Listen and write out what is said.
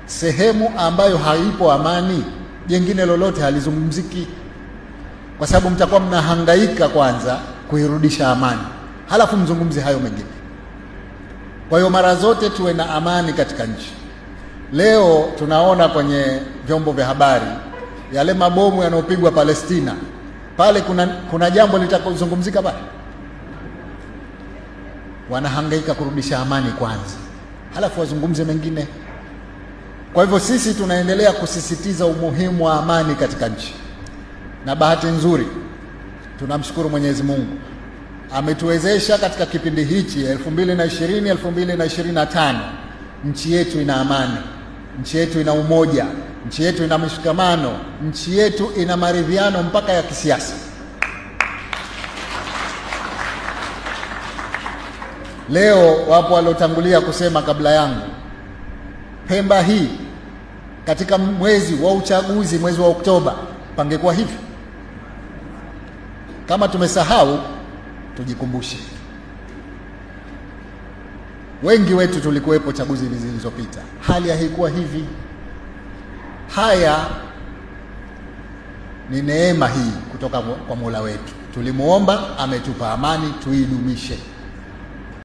sehemu ambayo haipo amani, jengine lolote halizungumziki, kwa sababu mtakuwa mnahangaika kwanza kuirudisha amani, halafu mzungumzi hayo mengine. Kwa hiyo mara zote tuwe na amani katika nchi. Leo tunaona kwenye vyombo vya habari yale mabomu yanayopigwa Palestina, pale kuna jambo litakuzungumzika pale? Wanahangaika kurudisha amani kwanza, halafu wazungumze mengine. Kwa hivyo sisi tunaendelea kusisitiza umuhimu wa amani katika nchi, na bahati nzuri tunamshukuru Mwenyezi Mungu ametuwezesha katika kipindi hichi 2020 2025, nchi yetu ina amani, nchi yetu ina umoja, nchi yetu ina mshikamano, nchi yetu ina maridhiano mpaka ya kisiasa. Leo wapo waliotangulia kusema kabla yangu, Pemba hii katika mwezi wa uchaguzi, mwezi wa Oktoba, pangekuwa hivi. Kama tumesahau tujikumbushe. Wengi wetu tulikuwepo chaguzi zilizopita, hali haikuwa hivi. Haya ni neema hii kutoka kwa Mola wetu, tulimuomba, ametupa amani, tuidumishe.